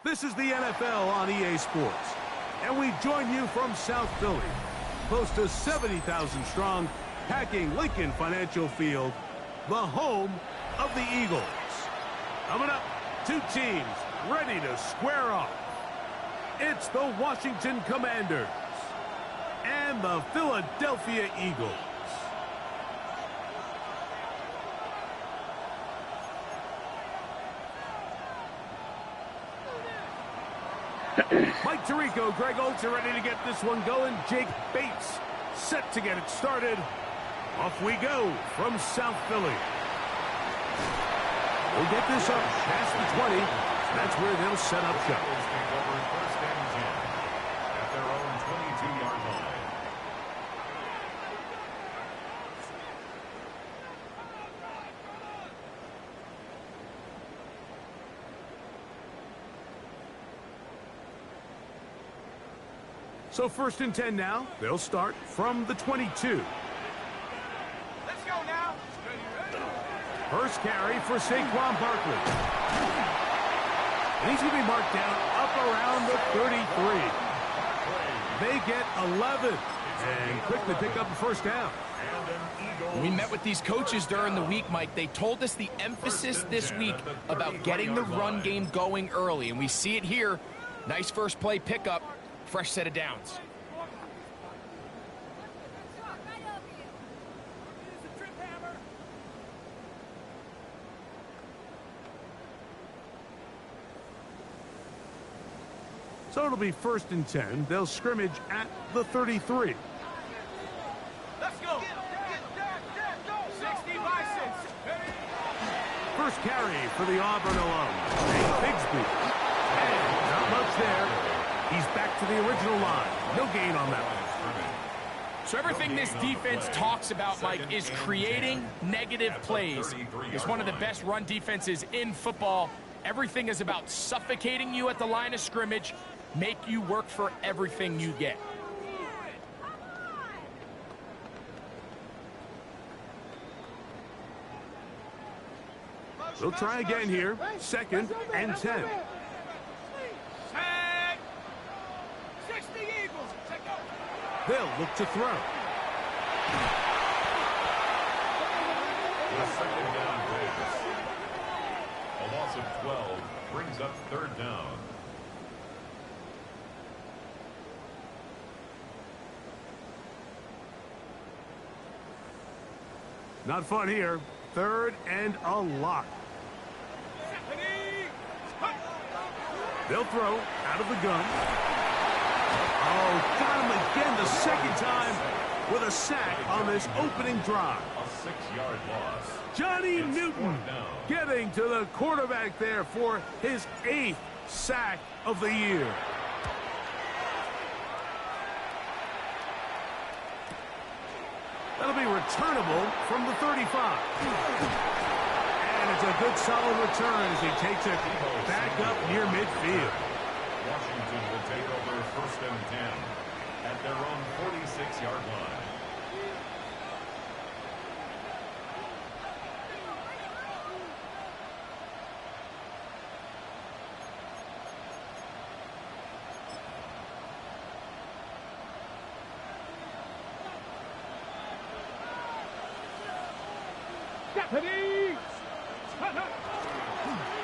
This is the NFL on EA Sports, and we join you from South Philly, close to 70,000 strong, packing Lincoln Financial Field, the home of the Eagles. Coming up, two teams ready to square off. It's the Washington Commanders and the Philadelphia Eagles. Mike Tirico, Greg Olds are ready to get this one going. Jake Bates set to get it started. Off we go from South Philly. We'll get this up past the 20. That's where they'll set up shop. First and 10 at their own 22-yard line. So first and 10 now. They'll start from the 22. Let's go now. First carry for Saquon Barkley. And he's going to be marked down up around the 33. They get 11 and quickly pick up a first down. We met with these coaches during the week, Mike. They told us the emphasis this week about getting the run game going early, and we see it here. Nice first play pickup, fresh set of downs. So it'll be first and 10. They'll scrimmage at the 33. Let's go. 60 Bisons. First carry for the Auburn alum, Nate Bigsby. And not much there. He's back to the original line. No gain on that one. So everything this defense talks about, Mike, is creating negative plays. It's one of the best run defenses in football. Everything is about suffocating you at the line of scrimmage, make you work for everything you get. They'll try again here. Second and 10. Set. 60 Eagles. They'll look to throw. The second down pass. A loss of 12 brings up third down. Not fun here. Third and a lot. They'll throw out of the gun. Oh, got him again the second time with a sack on this opening drive. A 6-yard loss. Johnny Newton getting to the quarterback there for his 8th sack of the year. That'll be returnable from the 35. And it's a good solid return as he takes it back up near midfield. Washington will take over first and 10 at their own 46-yard line.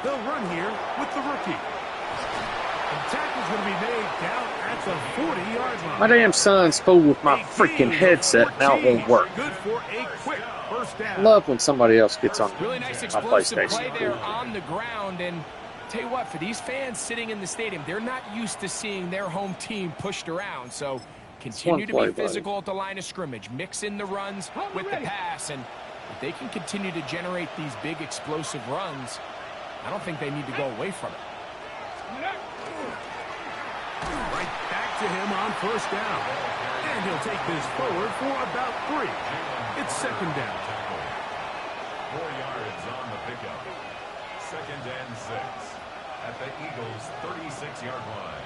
They'll run here with the rookie. The tackle's going to be made down at the 40-yard line. My damn son's fooled with my freaking headset. Now it won't work. Good for a quick first down. Love when somebody else gets on Really nice my explosive play PlayStation. there on the ground. And tell you what, for these fans sitting in the stadium, they're not used to seeing their home team pushed around. So continue to be physical at the line of scrimmage. Mix in the runs with the pass. And if they can continue to generate these big explosive runs, I don't think they need to go away from it. Right back to him on first down. And he'll take this forward for about 3. It's second down. 4 yards on the pickup. Second and 6 at the Eagles' 36-yard line.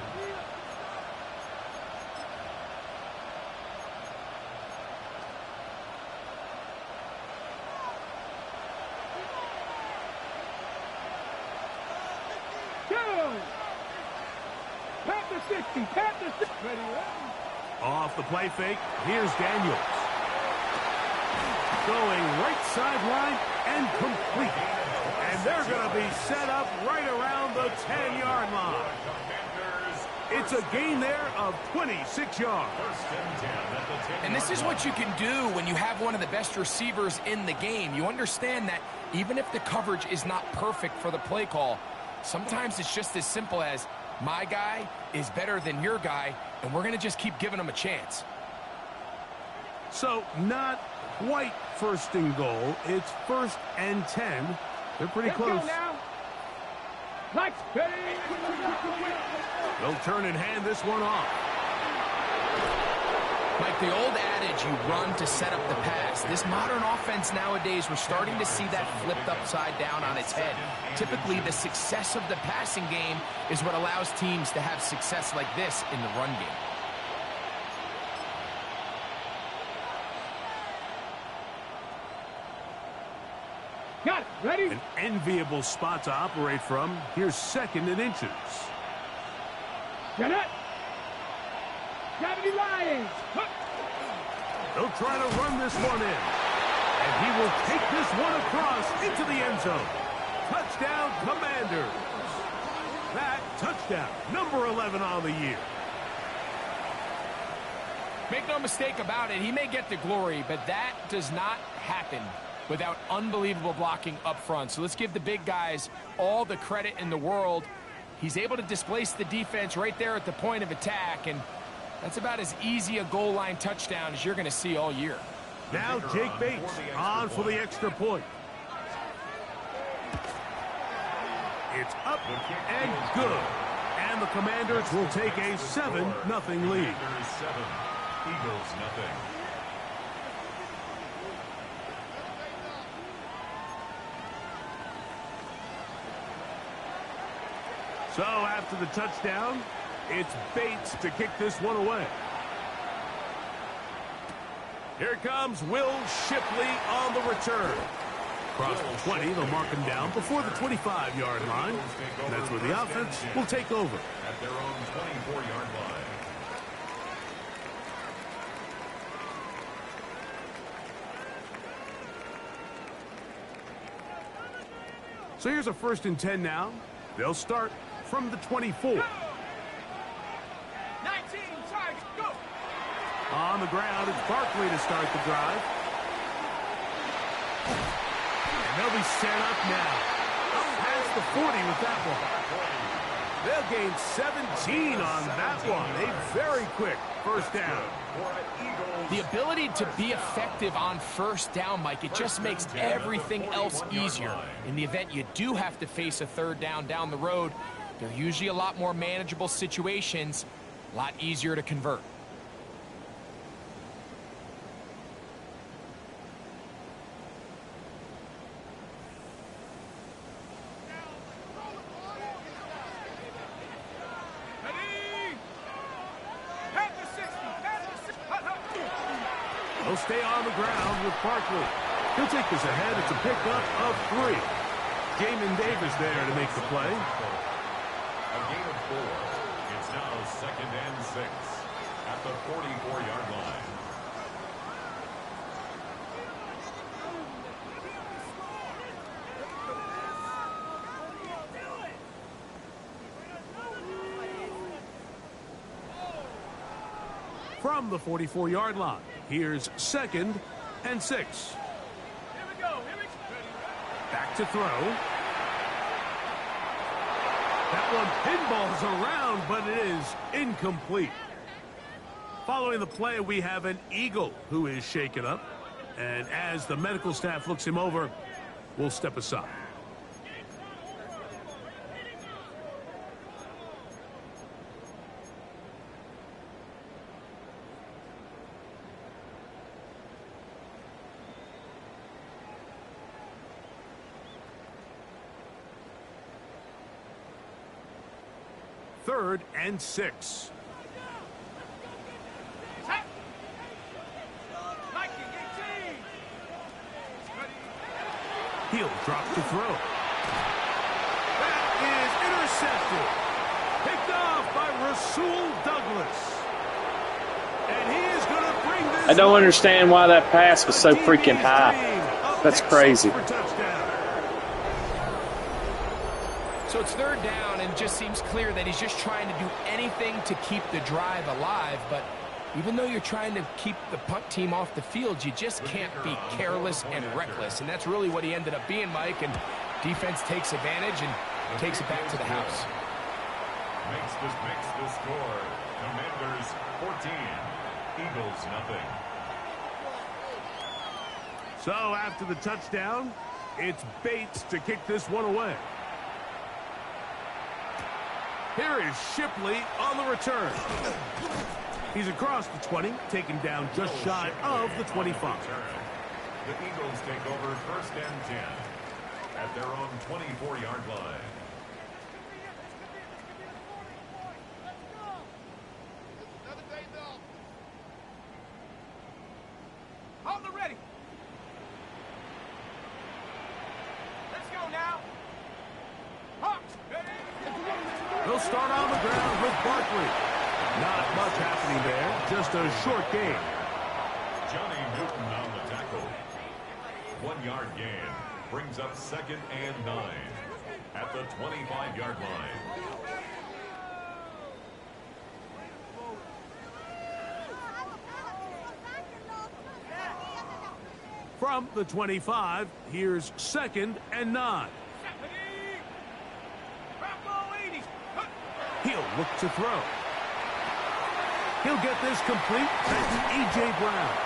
Off the play fake, here's Daniels. Going right sideline and complete. And they're going to be set up right around the 10-yard line. It's a gain there of 26 yards. And this is what you can do when you have one of the best receivers in the game. You understand that even if the coverage is not perfect for the play call, sometimes it's just as simple as my guy is better than your guy, and we're going to just keep giving him a chance. So not quite first and goal. It's 1st and 10. They're pretty close. They'll turn and hand this one off. Like the old adage, you run to set up the pass. This modern offense nowadays, we're starting to see that flipped upside down on its head. Typically, the success of the passing game is what allows teams to have success like this in the run game. Got it. Ready? An enviable spot to operate from. Here's 2nd and inches. Get it. Gravity Lions. They'll try to run this one in. And he will take this one across into the end zone. Touchdown, Commanders. That touchdown, number 11 on the year. Make no mistake about it, he may get the glory, but that does not happen without unbelievable blocking up front. So let's give the big guys all the credit in the world. He's able to displace the defense right there at the point of attack, and that's about as easy a goal line touchdown as you're going to see all year. Now Jake Bates on for the extra point. It's up and good. And the Commanders will take a 7-0 lead. Eagles, nothing. So after the touchdown, it's Bates to kick this one away. Here comes Will Shipley on the return. Across the 20, they'll mark him down before the 25-yard line. That's where the offense will take over. At their own 24-yard line. So here's a 1st and 10 now. They'll start from the 24. 19 targets, go! On the ground, it's Barkley to start the drive. And they'll be set up now. Up past the 40 with that one. They'll gain 17 on that one. A very quick 1st down. The ability to be effective on 1st down, Mike, it just makes everything else easier. In the event you do have to face a 3rd down the road, they're usually a lot more manageable situations, a lot easier to convert. They'll stay on the ground with Barkley. He'll take this ahead. It's a pickup of 3. Jamin Davis there to make the play. A gain of 4. It's now 2nd and 6 at the 44-yard line. From the 44-yard line, here's 2nd and 6. Here we go. Back to throw. That one pinballs around, but it is incomplete. Following the play, we have an Eagle who is shaken up. And as the medical staff looks him over, we'll step aside. Third and 6. He'll drop to throw. That is intercepted. Picked off by Rasul Douglas. And he is going to bring this. I don't understand why that pass was so freaking high. That's crazy. So it's third down, and it just seems clear that he's just trying to do anything to keep the drive alive. But even though you're trying to keep the punt team off the field, you just can't be careless and reckless. And that's really what he ended up being, Mike. And defense takes advantage and takes it back to the house. Makes the score. Commanders 14, Eagles nothing. So after the touchdown, it's Bates to kick this one away. Here is Shipley on the return. He's across the 20, taken down just shy of the 25. The Eagles take over first and 10 at their own 24-yard line. On the ready. Let's go now. Hawks, ready. They'll start on the ground with Barkley. Not much happening there, just a short gain. Johnny Newton on the tackle. 1-yard gain brings up second and 9 at the 25-yard line. From the 25, here's second and 9. He'll look to throw. He'll get this complete to A.J. Brown.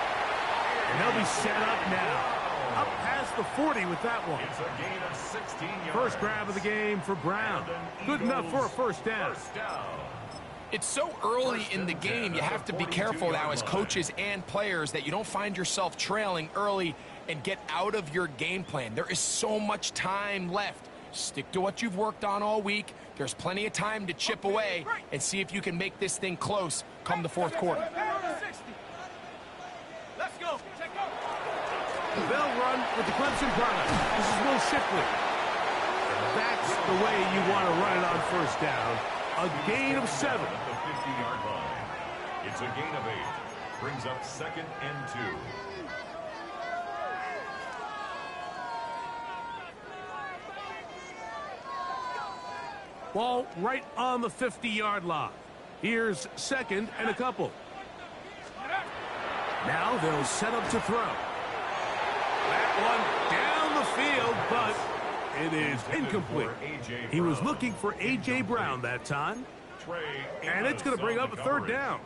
And they'll be set up now. Up past the 40 with that one. It's a gain of 16 yards. First grab of the game for Brown. Good enough for a first down. It's so early in the game, you have to be careful now as coaches and players that you don't find yourself trailing early and get out of your game plan. There is so much time left. Stick to what you've worked on all week. There's plenty of time to chip away and see if you can make this thing close come the fourth quarter. Let's go. Check out. They'll run with the Clemson product. This is Will Shipley. That's the way you want to run it on first down. A gain of 7. At the 50-yard line. It's a gain of 8. Brings up second and 2. Ball right on the 50-yard line. Here's second and a couple. Now they'll set up to throw. That one down the field, but it is incomplete. He was looking for A.J. Brown that time. And it's going to bring up a third down.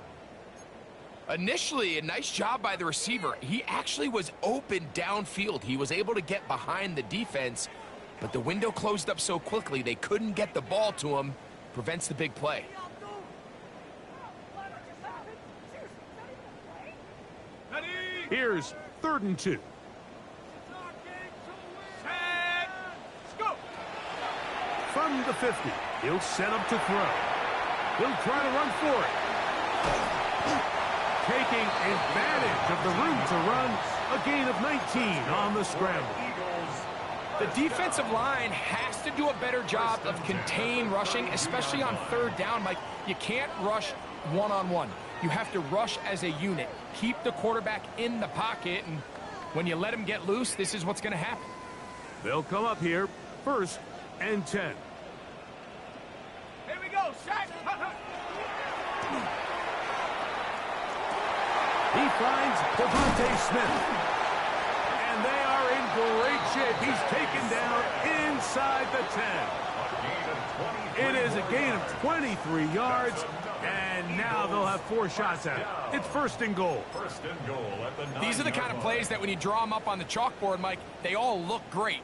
Initially, a nice job by the receiver. He actually was open downfield. He was able to get behind the defense, but the window closed up so quickly they couldn't get the ball to him. Prevents the big play. Here's third and 2. From the 50, he'll set up to throw. He'll try to run for it. Taking advantage of the room to run, a gain of 19 on the scramble. The defensive line has to do a better job of contain rushing, especially on third down. Mike, you can't rush one-on-one. You have to rush as a unit. Keep the quarterback in the pocket, and when you let him get loose, this is what's going to happen. They'll come up here, first and 10. Here we go, Shaq. He finds Devontae Smith. And they are in great shape. He's taken down inside the 10. It is a gain of 23 yards, and now they'll have 4 shots at it. It's first and goal. First and goal at the 9-yard These are the kind of plays that when you draw them up on the chalkboard, Mike, they all look great.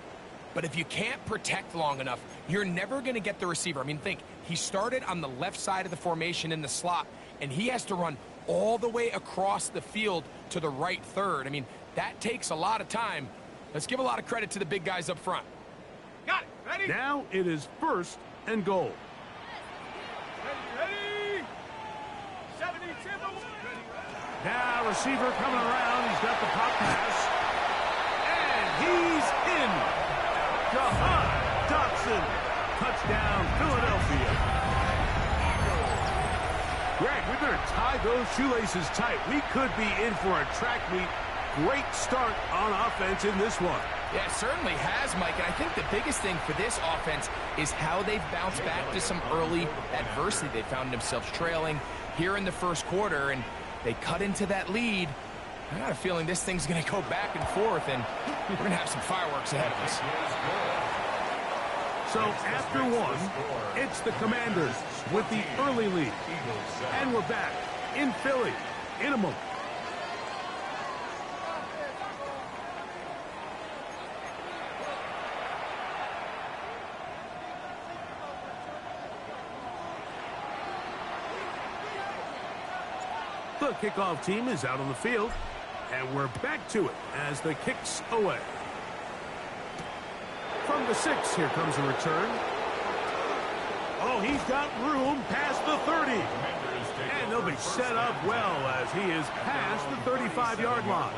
But if you can't protect long enough, you're never going to get the receiver. I mean, think, he started on the left side of the formation in the slot, and he has to run all the way across the field to the right third. I mean, that takes a lot of time. Let's give a lot of credit to the big guys up front. Got it. Ready? Now it is first and goal. Ready. 72. Now receiver coming around. He's got the pop pass. And he's in. Jahan Dotson. Touchdown, Philadelphia. Greg, we better tie those shoelaces tight. We could be in for a track meet. Great start on offense in this one. Yeah, it certainly has, Mike. And I think the biggest thing for this offense is how they've bounced back to some early adversity. They found themselves trailing here in the first quarter, and they cut into that lead. I got a feeling this thing's going to go back and forth, and we're going to have some fireworks ahead of us. So after one, it's the Commanders with the early lead. And we're back in Philly in a moment. The kickoff team is out on the field, and we're back to it as the kick's away. From the 6, here comes a return. Oh, he's got room past the 30. And they'll be set up well as he is past the 35-yard line.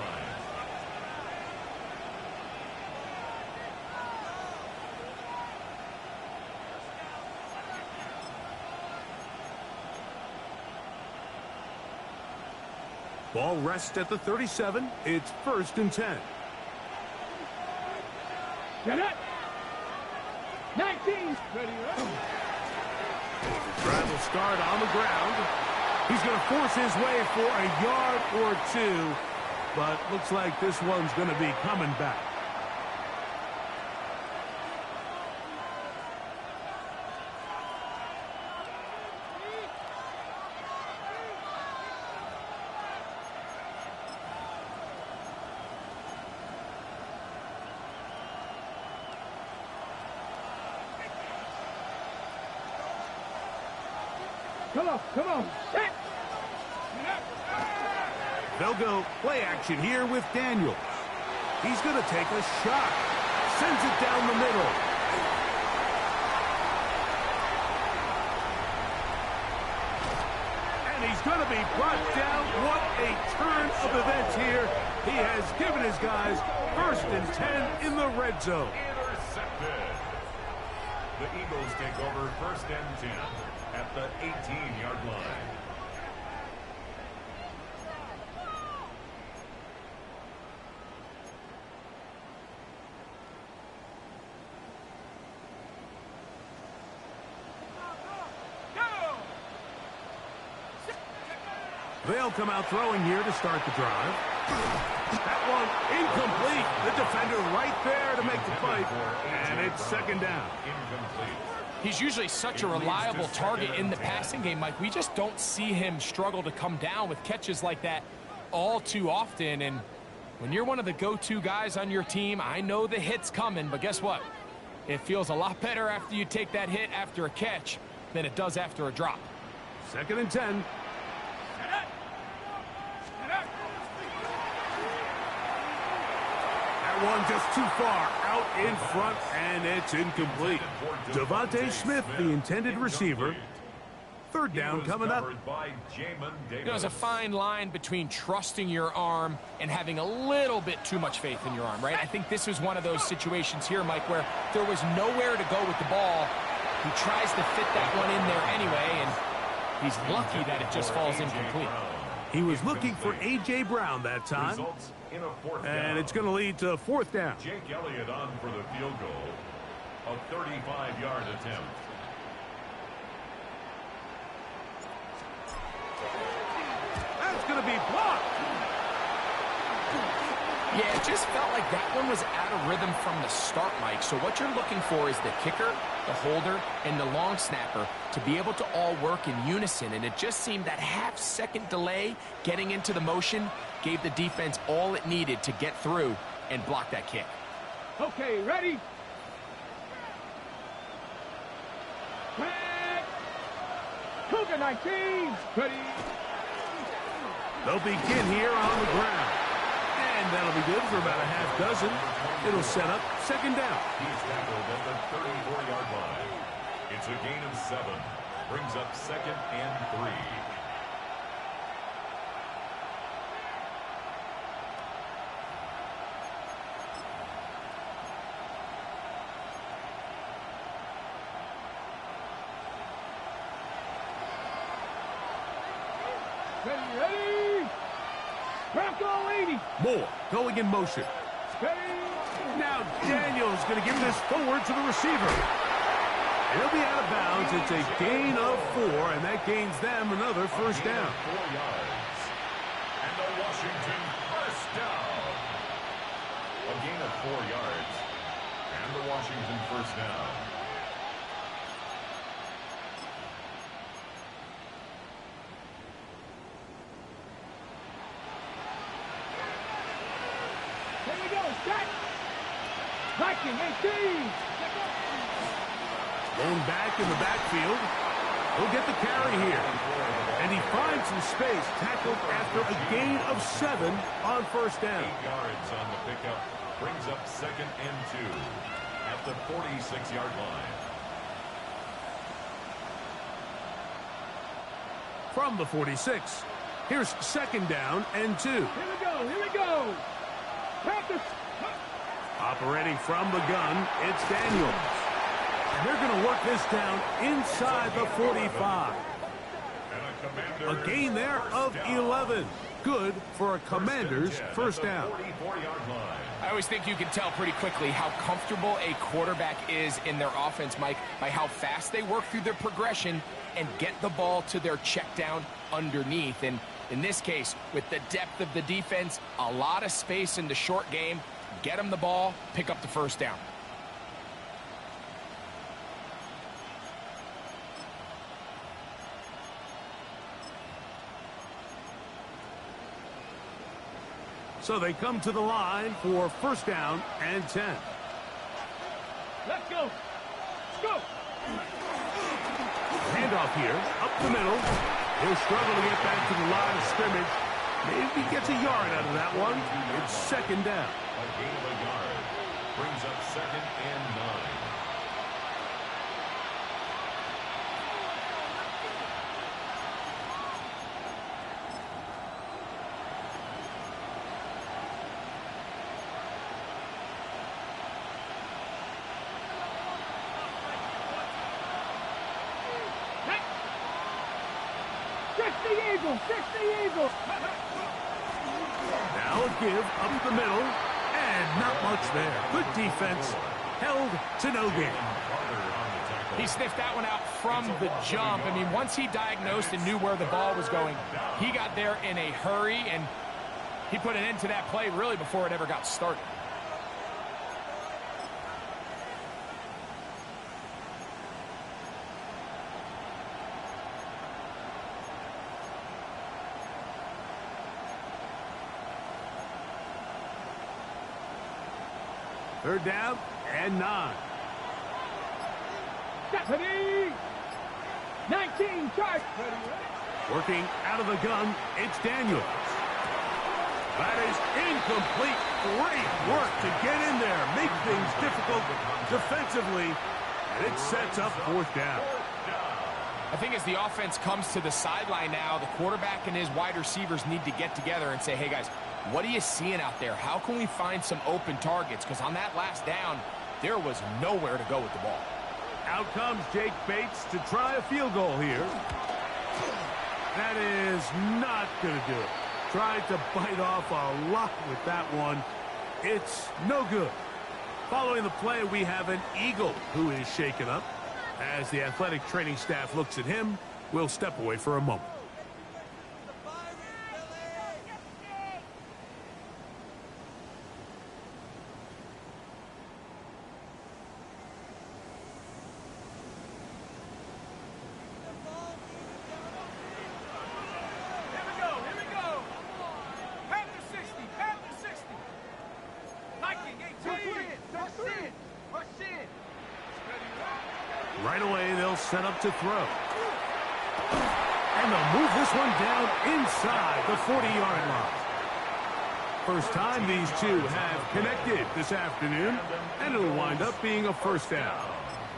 Ball rests at the 37. It's 1st and 10. Get it. 19. Ready, Drive will start on the ground. He's going to force his way for a yard or two, but looks like this one's going to be coming back. Come on. Set. They'll go play action here with Daniels. He's going to take a shot. Sends it down the middle. And he's going to be brought down. What a turn of events here. He has given his guys 1st and 10 in the red zone. Intercepted. The Eagles take over 1st and 10 at the 18-yard line. They'll come out throwing here to start the drive. That one incomplete. The defender right there to make the fight. And it's 2nd down. Incomplete. He's usually such a reliable target in the passing game, Mike. We just don't see him struggle to come down with catches like that all too often. And when you're one of the go-to guys on your team, I know the hit's coming, but guess what? It feels a lot better after you take that hit after a catch than it does after a drop. 2nd and 10. One just too far out in front, and it's incomplete. Devontae Smith, the intended receiver. 3rd down coming up. There's a fine line between trusting your arm and having a little bit too much faith in your arm, right? I think this is one of those situations here, Mike, where there was nowhere to go with the ball. He tries to fit that one in there anyway, and he's lucky that it just falls incomplete. He was looking for A.J. Brown that time. And it's going to lead to 4th down. Jake Elliott on for the field goal. A 35-yard attempt. That's going to be blocked. Yeah, it just felt like that one was out of rhythm from the start, Mike. So what you're looking for is the kicker, the holder, and the long snapper to be able to all work in unison. And it just seemed that half-second delay getting into the motion gave the defense all it needed to get through and block that kick. Okay, ready? Cougar 19. Ready? They'll begin here on the ground. And that'll be good for about a half dozen. It'll set up 2nd down. He's tackled at the 34-yard line. It's a gain of 7. Brings up 2nd and 3. Ready. Bronco 80. Moore going in motion. Ready. Now Daniels going to give this forward to the receiver. He'll be out of bounds. It's a gain of 4, and that gains them another first down. 4 yards. And the Washington first down. A gain of 4 yards. And the Washington first down. Here we go. Set. Lookin 18. Going back in the backfield. He'll get the carry here. And he finds some space, tackled after a gain of 7 on first down. 8 yards on the pickup. Brings up 2nd and 2 at the 46-yard line. From the 46, here's 2nd down and 2. Here we go. Practice. Operating from the gun, it's Daniels. And they're going to work this down inside the 45. A gain there of 11. Good for a Commander's first down. I always think you can tell pretty quickly how comfortable a quarterback is in their offense, Mike, by how fast they work through their progression and get the ball to their check down underneath. And in this case, with the depth of the defense, a lot of space in the short game, get them the ball, pick up the first down. So they come to the line for first down and 10. Let's go. Let's go. Handoff here, up the middle. He'll struggle to get back to the line of scrimmage. Maybe gets a yard out of that one. It's 2nd down. A gain of a yard. Brings up 2nd and 9. Fix the Eagles. Now a give up the middle, and not much there. Good defense, held to no gain. He sniffed that one out from the jump. I mean, once he diagnosed and knew where the ball was going, he got there in a hurry, and he put an end to that play really before it ever got started. Third down and 9. Deputy 19 charge. Working out of the gun, it's Daniels. That is incomplete. Great work to get in there, make things difficult defensively, and it sets up 4th down. I think as the offense comes to the sideline now, the quarterback and his wide receivers need to get together and say, hey, guys, what are you seeing out there? How can we find some open targets? Because on that last down, there was nowhere to go with the ball. Out comes Jake Bates to try a field goal here. That is not going to do it. Tried to bite off a lot with that one. It's no good. Following the play, we have an Eagle who is shaken up. As the athletic training staff looks at him, we'll step away for a moment. Right away, they'll set up to throw. And they'll move this one down inside the 40-yard line. First time these two have connected this afternoon, and it'll wind up being a first down.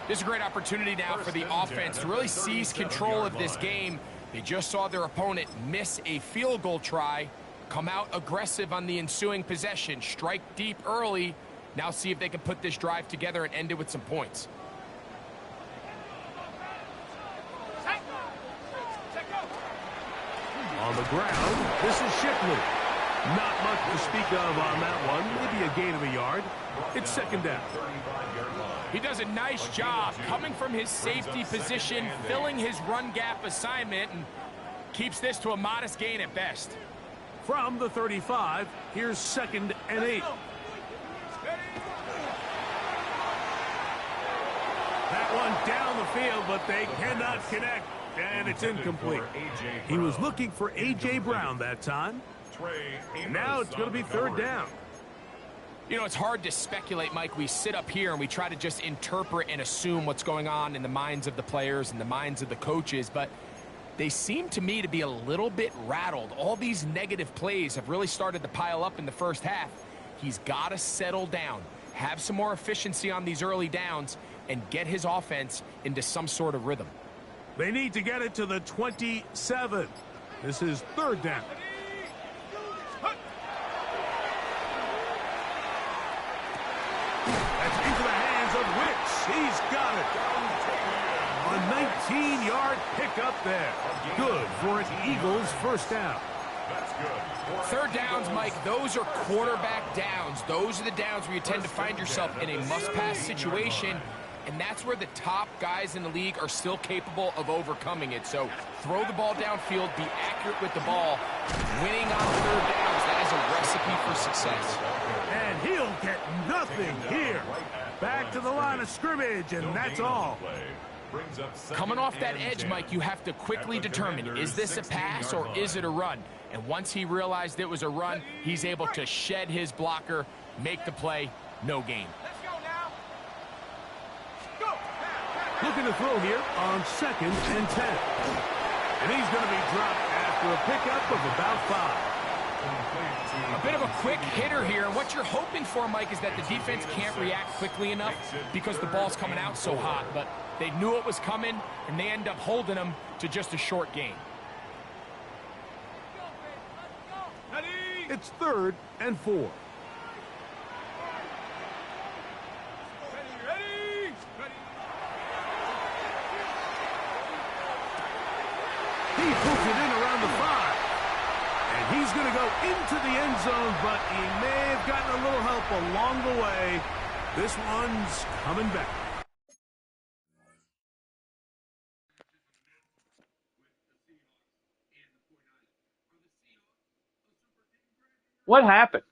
This is a great opportunity now for the offense to really seize control of this game. They just saw their opponent miss a field goal try, come out aggressive on the ensuing possession, strike deep early. Now see if they can put this drive together and end it with some points. On the ground. This is Shipley. Not much to speak of on that one. Maybe a gain of a yard. It's second down. He does a nice job coming from his safety position, filling his run gap assignment, and keeps this to a modest gain at best. From the 35, here's 2nd and 8. That one down the field, but they cannot connect, and it's incomplete. He was looking for A.J. Brown that time. Now it's going to be 3rd down. You know, it's hard to speculate, Mike. We sit up here and we try to just interpret and assume what's going on in the minds of the players and the minds of the coaches, but they seem to me to be a little bit rattled. All these negative plays have really started to pile up in the first half. He's got to settle down, have some more efficiency on these early downs, and get his offense into some sort of rhythm. They need to get it to the 27. This is 3rd down. That's into the hands of Wicks. He's got it. A 19-yard pickup there. Good for an Eagles first down. That's good. 3rd downs, Mike, those are quarterback downs. Those are the downs where you tend to find yourself in a must-pass situation, and that's where the top guys in the league are still capable of overcoming it. So throw the ball downfield, be accurate with the ball. Winning on 3rd downs, that is a recipe for success. And he'll get nothing here. Back to the line of scrimmage, and that's all. Coming off that edge, Mike, you have to quickly determine, is this a pass or is it a run? And once he realized it was a run, he's able to shed his blocker, make the play, no gain. Looking to throw here on 2nd and 10. And he's going to be dropped after a pickup of about 5. A bit of a quick hitter here, and what you're hoping for, Mike, is that the defense can't react quickly enough because the ball's coming out so hot. But they knew it was coming, and they end up holding him to just a short gain. It's 3rd and 4. He puts it in around the 5. And he's going to go into the end zone, but he may have gotten a little help along the way. This one's coming back. What happened?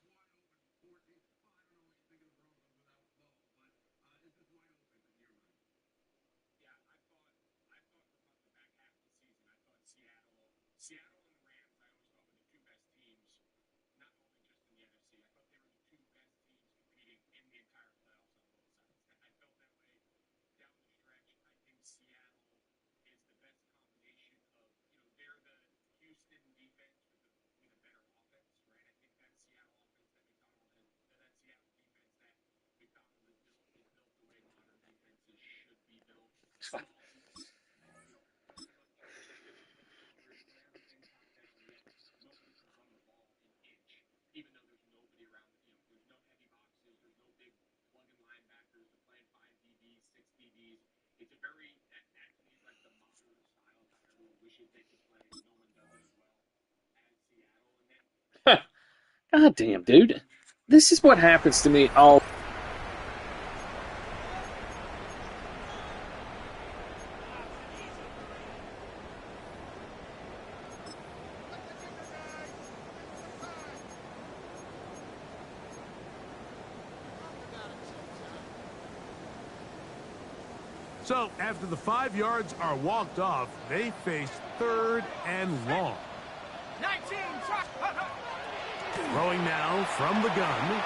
God damn, dude. This is what happens to me all... So, after the 5 yards are walked off, they face 3rd and long. 19, Throwing now from the gun.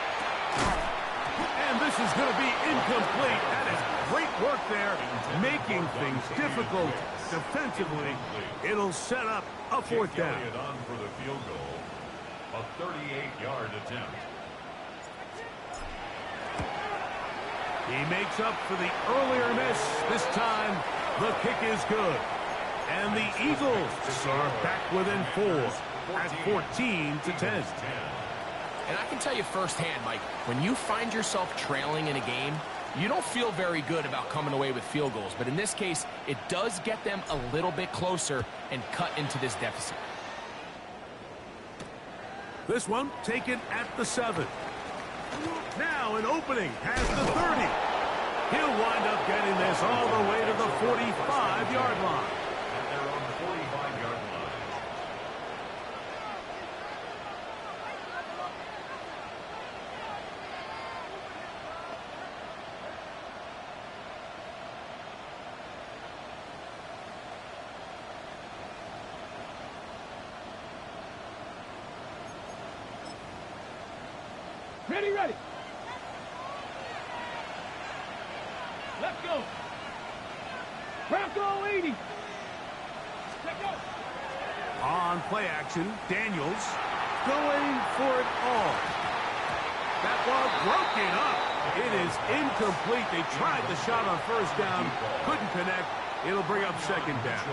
And this is going to be incomplete. That is great work there, making things difficult defensively. It'll set up a 4th down. On for the field goal. A 38-yard attempt. He makes up for the earlier miss. This time, the kick is good. And the Eagles are back within 4 at 14-10. And I can tell you firsthand, Mike, when you find yourself trailing in a game, you don't feel very good about coming away with field goals. But in this case, it does get them a little bit closer and cut into this deficit. This one taken at the 7. Now an opening past the 30. He'll wind up getting this all the way to the 45-yard line. And they're on the 45-yard line. Ready, ready. Let's go. Bronco 80. Let's go. On play action, Daniels going for it all. That ball broken up. It is incomplete. They tried the shot on first down, couldn't connect. It'll bring up second down.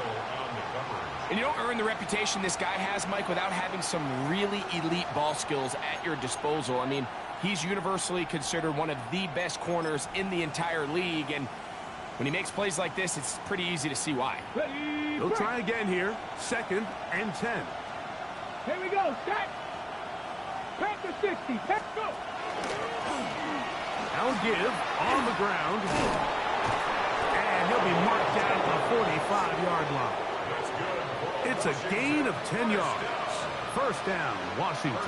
And you don't earn the reputation this guy has, Mike, without having some really elite ball skills at your disposal. I mean, he's universally considered one of the best corners in the entire league, and when he makes plays like this, it's pretty easy to see why. Ready. They'll try again here. 2nd and 10. Here we go. Set. Pack the 60. Pack go. Now give on the ground. And he'll be marked down at the 45-yard line. It's a gain of 10 yards. First down, Washington.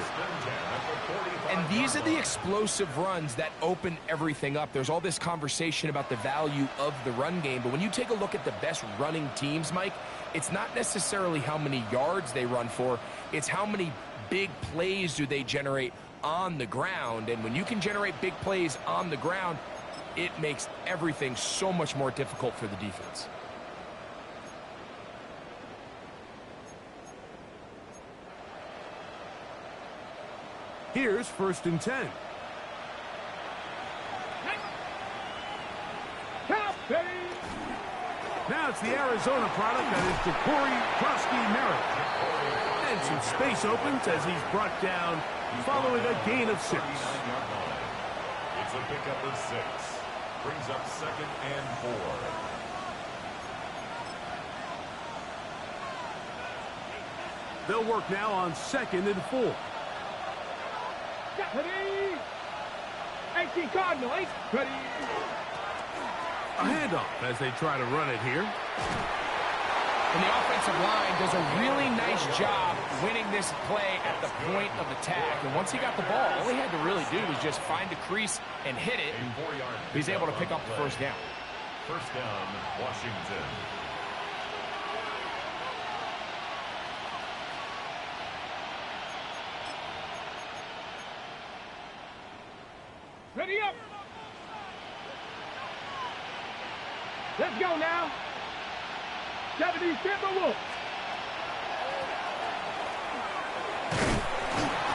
And these are the explosive runs that open everything up. There's all this conversation about the value of the run game, but when you take a look at the best running teams, Mike, it's not necessarily how many yards they run for, it's how many big plays do they generate on the ground. And when you can generate big plays on the ground, it makes everything so much more difficult for the defense. Here's 1st and 10. Now it's the Arizona product that is Ja'Cory Krosky-Merritt. And some space opens as he's brought down following a gain of 6. It's a pickup of 6. Brings up 2nd and 4. They'll work now on 2nd and 4. Ready. 18 Cardinal. 8. Ready. A handoff as they try to run it here. And the offensive line does a really nice job winning this play at the point of attack. And once he got the ball, all he had to really do was just find a crease and hit it. And he's able to pick up the first down. First down, Washington. Ready up. Let's go now. 70 Timberwolves.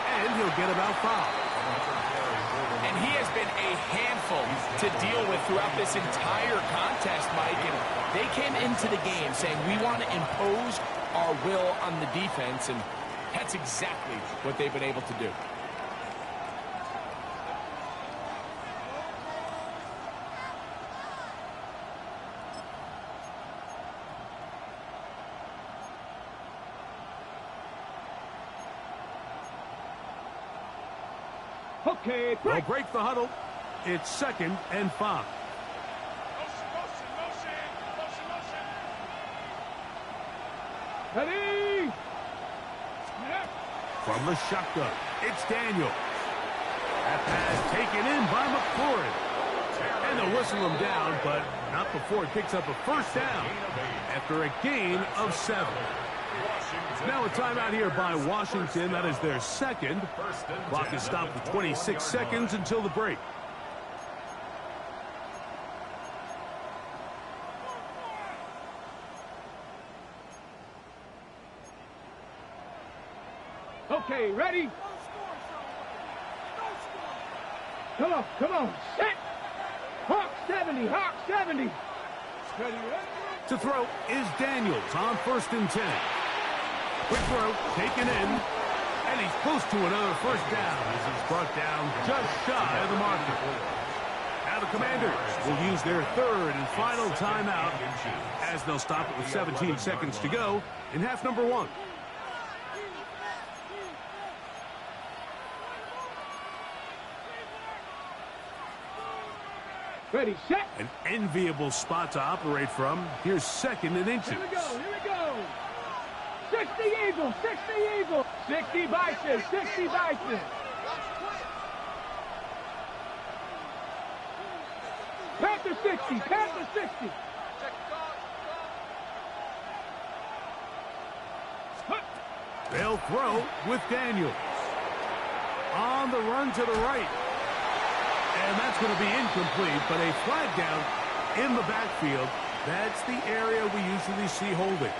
And he'll get about 5. And he has been a handful to deal with throughout this entire contest, Mike. And they came into the game saying, we want to impose our will on the defense. And that's exactly what they've been able to do. Okay, They'll break the huddle. It's 2nd and 5. Ready. From the shotgun, it's Daniel. That pass taken in by McLaurin. And they'll whistle him down, but not before he picks up a first down after a gain of 7. Now a timeout here by Washington. That is their 2nd. Clock is stopped with 26 seconds until the break. Okay, ready? Come on, come on. Set. Hawk 70, Hawk 70. Ready, ready. To throw is Daniels on 1st and 10. Quick throw, taken in, and he's close to another first down as he's brought down just shy of the marker. Now the Commanders will use their 3rd and final timeout as they'll stop it with 17 seconds to go in half number 1. Ready, set. An enviable spot to operate from. Here's second and inches. Here we go, here we go. 60 Eagles, 60 Eagles. 60 Bison, 60 Bison. Panther 60, Panther 60. They'll throw with Daniels. On the run to the right. And that's going to be incomplete, but a flag down in the backfield. That's the area we usually see holding.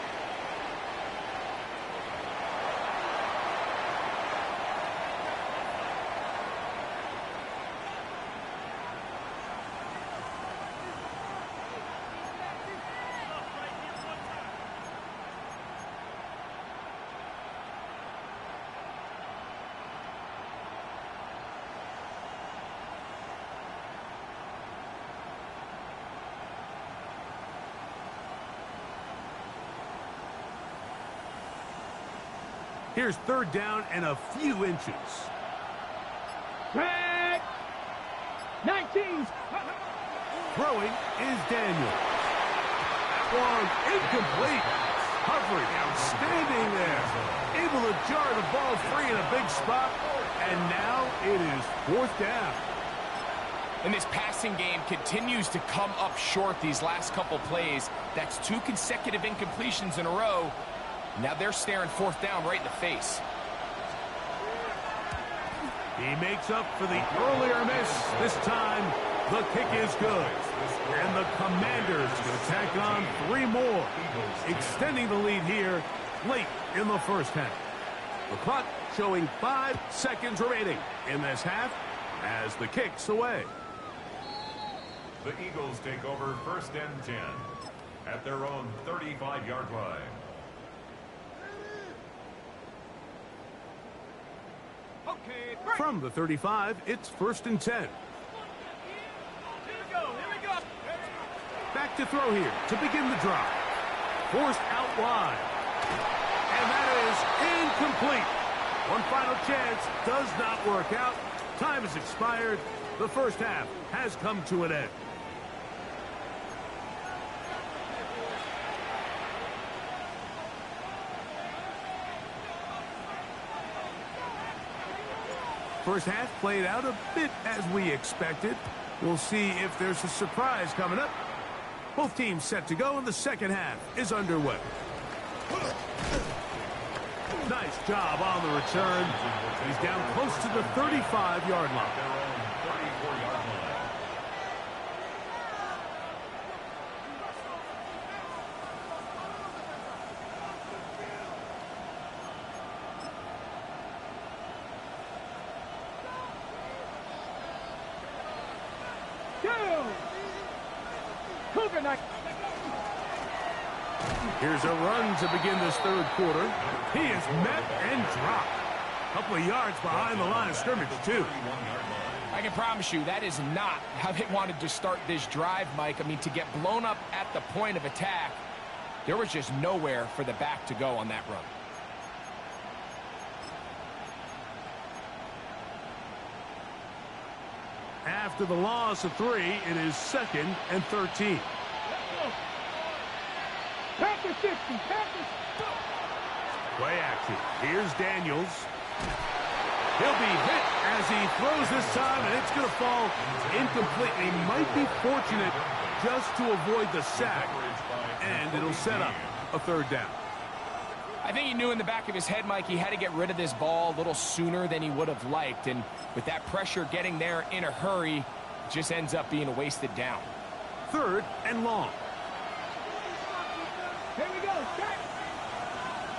Here's third down and a few inches. Track 19. Throwing is Daniels. One incomplete. Hovering, outstanding there. Able to jar the ball free in a big spot. And now it is fourth down. And this passing game continues to come up short these last couple plays. That's 2 consecutive incompletions in a row. Now they're staring fourth down right in the face. He makes up for the earlier miss. This time, the kick is good. And the Commanders going to tack on 3 more, extending the lead here late in the first half. The clock showing 5 seconds remaining in this half as the kick's away. The Eagles take over first and 10 at their own 35-yard line. From the 35, it's first and 10. Here we go, here we go. Back to throw here to begin the drive. Forced out wide. And that is incomplete. One final chance does not work out. Time has expired. The first half has come to an end. First half played out a bit as we expected. We'll see if there's a surprise coming up. Both teams set to go, and the second half is underway. Nice job on the return. He's down close to the 35-yard line. Their own 34-yard line. Here's a run to begin this third quarter. He is met and dropped. A couple of yards behind the line of scrimmage, too. I can promise you that is not how they wanted to start this drive, Mike. I mean, to get blown up at the point of attack, there was just nowhere for the back to go on that run. After the loss of 3, it is second and 13. Panther 60, Panther. Play action. Here's Daniels. He'll be hit as he throws this time, and it's going to fall incomplete. He might be fortunate just to avoid the sack, and it'll set up a third down. I think he knew in the back of his head, Mike, he had to get rid of this ball a little sooner than he would have liked, and with that pressure getting there in a hurry, it just ends up being a wasted down. Third and long. Here we go, set.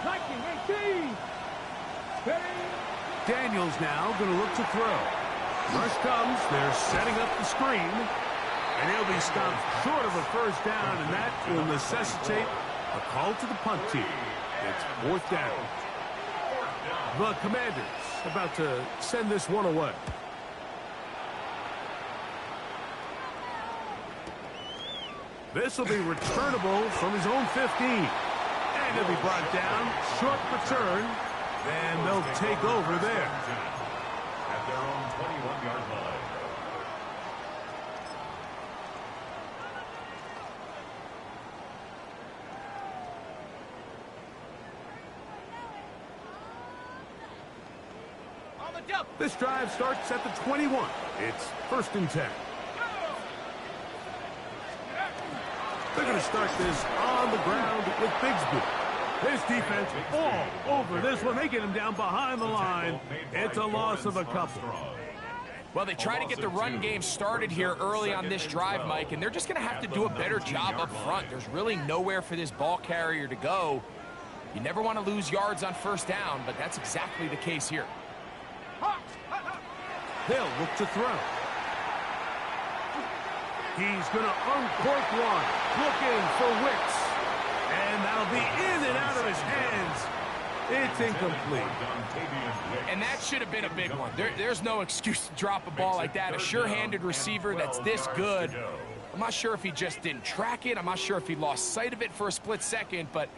19, 18. Daniels now going to look to throw. Rush comes. They're setting up the screen. And he'll be stopped short of a first down, and that will necessitate a call to the punt team. It's fourth down. The Commanders about to send this one away. This will be returnable from his own 15. And he'll be brought down. Short return. And they'll take over there. At their own 21-yard line. This drive starts at the 21. It's 1st and 10. They're going to start this on the ground with Bigsby. This defense all over this one. They get him down behind the line. It's a loss of a couple. Well, they try to get the run game started here early on this drive, Mike, and they're just going to have to do a better job up front. There's really nowhere for this ball carrier to go. You never want to lose yards on 1st down, but that's exactly the case here. They'll look to throw. He's going to uncork one. Looking for Wicks. And that'll be in and out of his hands. It's incomplete. And that should have been a big one. There's no excuse to drop a ball like that. A sure-handed receiver that's this good. I'm not sure if he just didn't track it. I'm not sure if he lost sight of it for a split second. But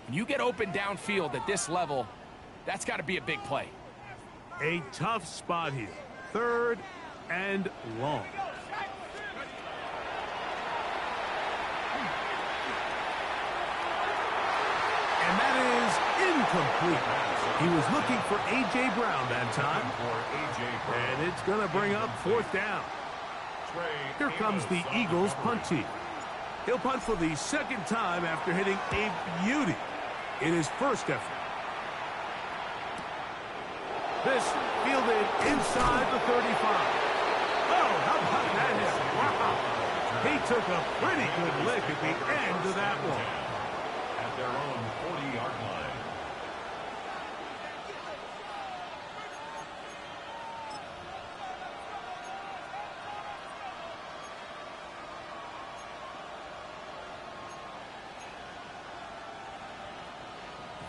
when you get open downfield at this level, that's got to be a big play. A tough spot here. 3rd and long. And that is incomplete. He was looking for A.J. Brown that time. And it's going to bring up 4th down. Here comes the Eagles punt team. He'll punt for the 2nd time after hitting a beauty in his first effort. This fielded inside the 35. Oh, how about that hit? Wow. He took a pretty good lick at the end of that one. At their own 40-yard line.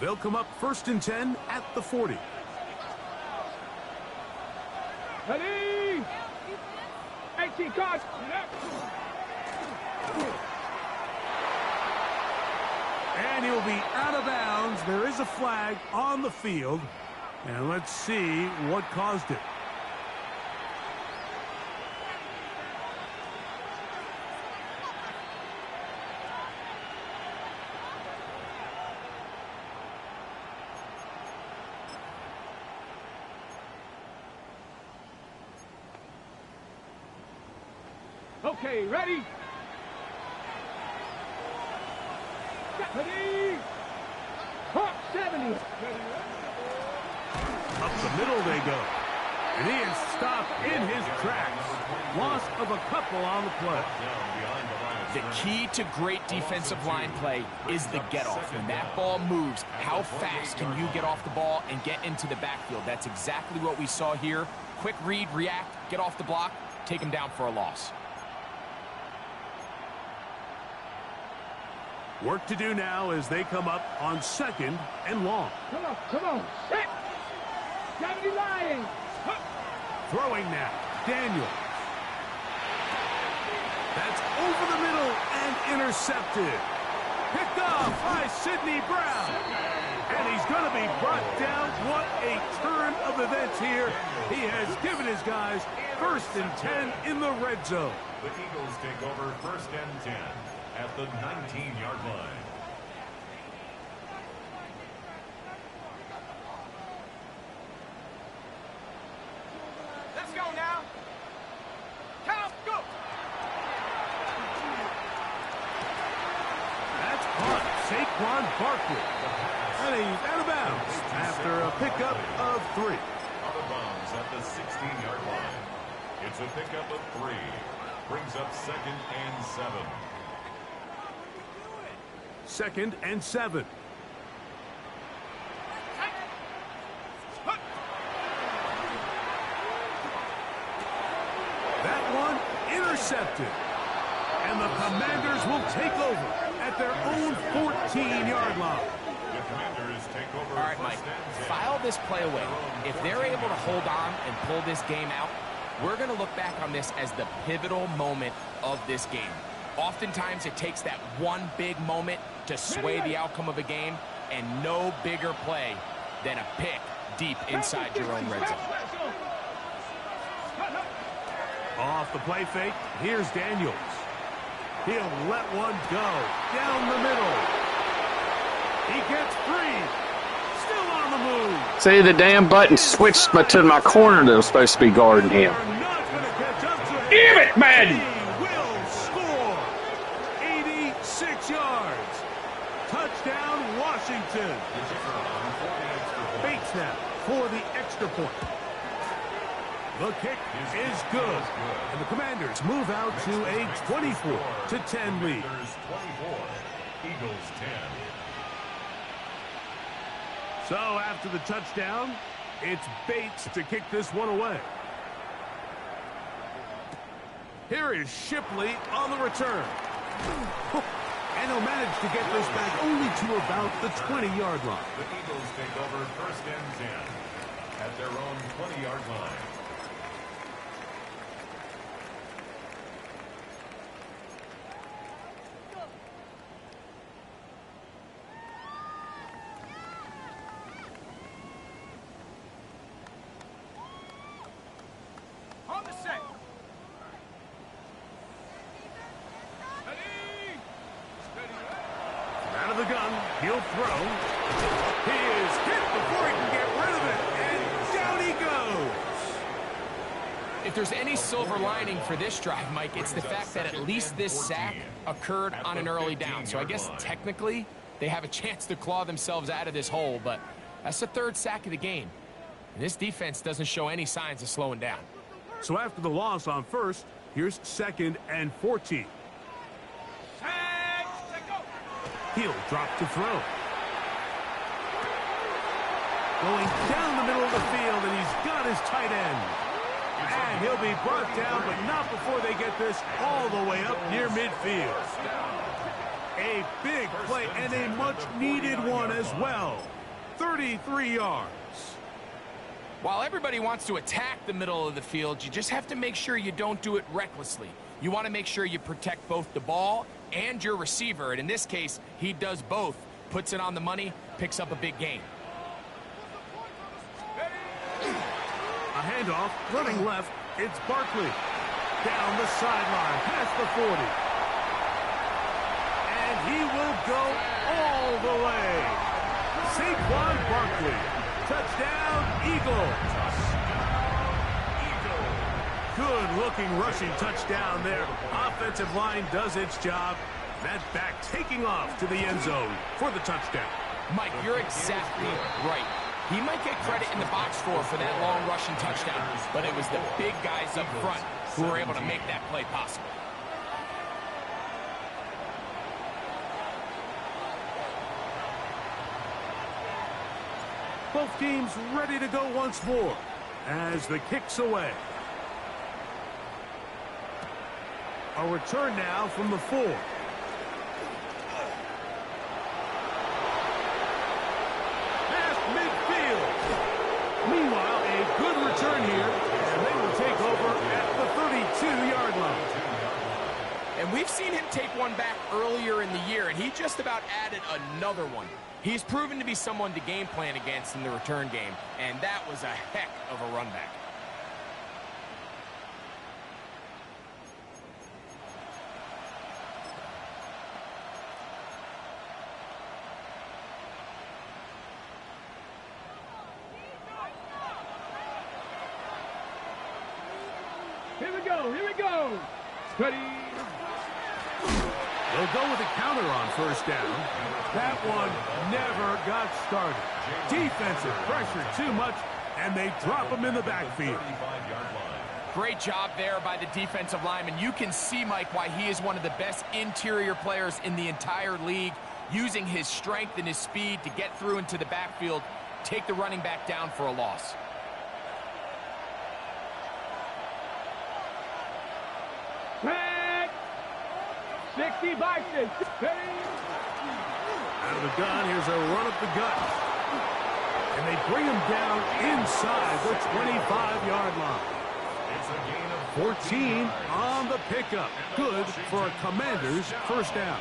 They'll come up 1st and 10 at the 40. Ready? 18 cards. And he'll be out of bounds. There is a flag on the field. And let's see what caused it. Okay, ready? Ready? Hawk 70. Up the middle they go. And he is stopped in his tracks. Loss of a couple on the play. The key to great defensive line play is the get-off. When that ball moves, how fast can you get off the ball and get into the backfield? That's exactly what we saw here. Quick read, react, get off the block, take him down for a loss. Work to do now as they come up on 2nd and long. Come on, set. 70 line. Throwing now, Daniels. That's over the middle and intercepted. Picked off by Sidney Brown. And he's going to be brought down. What a turn of events here. He has given his guys 1st and 10 in the red zone. The Eagles take over 1st and 10 at the 19-yard line. Let's go now. Count, go. That's caught. Saquon Barkley. And he's out of bounds after a pickup of 3. Out of bounds at the 16-yard line. It's a pickup of 3. Brings up 2nd and 7. 2nd and 7. That one intercepted. And the Commanders will take over at their own 14-yard line. The Commanders take over. All right, Mike, file this play away. If they're able to hold on and pull this game out, we're going to look back on this as the pivotal moment of this game. Oftentimes, it takes that one big moment to sway the outcome of a game, and no bigger play than a pick deep inside your own red zone. Off the play fake, here's Daniels. He'll let one go down the middle. He gets 3. still on the move. See, the damn button switched to my corner that was supposed to be guarding him. They're not going to catch up to him. Damn it, Madden! He will score. 86 yards. Touchdown, Washington. Bates now for the extra point. The kick is good. And the Commanders move out to a 24-10 lead. 24, Eagles 10. So after the touchdown, it's Bates to kick this one away. Here is Shipley on the return. And he'll manage to get this back only to about the 20-yard line. The Eagles take over first and 10 at their own 20-yard line. On the set. Out of the gun, he'll throw. He is hit before he can get rid of it, and down he goes. If there's any silver lining for this drive, Mike, it's the fact that at least this sack occurred on an early down. So I guess technically they have a chance to claw themselves out of this hole, but that's the third sack of the game. And this defense doesn't show any signs of slowing down. So after the loss on first, here's 2nd and 14. He'll drop to throw. Going down the middle of the field, and he's got his tight end. And he'll be brought down, but not before they get this all the way up near midfield. A big play and a much-needed one as well. 33 yards. While everybody wants to attack the middle of the field, you just have to make sure you don't do it recklessly. You want to make sure you protect both the ball and your receiver. And in this case, he does both. Puts it on the money, picks up a big gain. A handoff, running left, it's Barkley. Down the sideline, past the 40. And he will go all the way. Saquon Barkley. Touchdown, Eagles. Good-looking rushing touchdown there. Offensive line does its job. That back taking off to the end zone for the touchdown. Mike, you're exactly right. He might get credit in the box score for that long rushing touchdown, but it was the big guys up front who were able to make that play possible. Both teams ready to go once more as the kick's away. A return now from the 4. Past midfield. Meanwhile, a good return here, and they will take over at the 32-yard line. And we've seen him take one back earlier in the year, and he just about added another one. He's proven to be someone to game plan against in the return game, and that was a heck of a run back. Here we go. Steady. They'll go with a counter on first down. That one never got started. Defensive pressure too much, and they drop him in the backfield. Great job there by the defensive lineman. You can see, Mike, why he is one of the best interior players in the entire league, using his strength and his speed to get through into the backfield, take the running back down for a loss. Back. 60 by 6. Out of the gun, here's a run up the gut. And they bring him down inside the 25-yard line. 14 on the pickup. Good for a Commander's first down.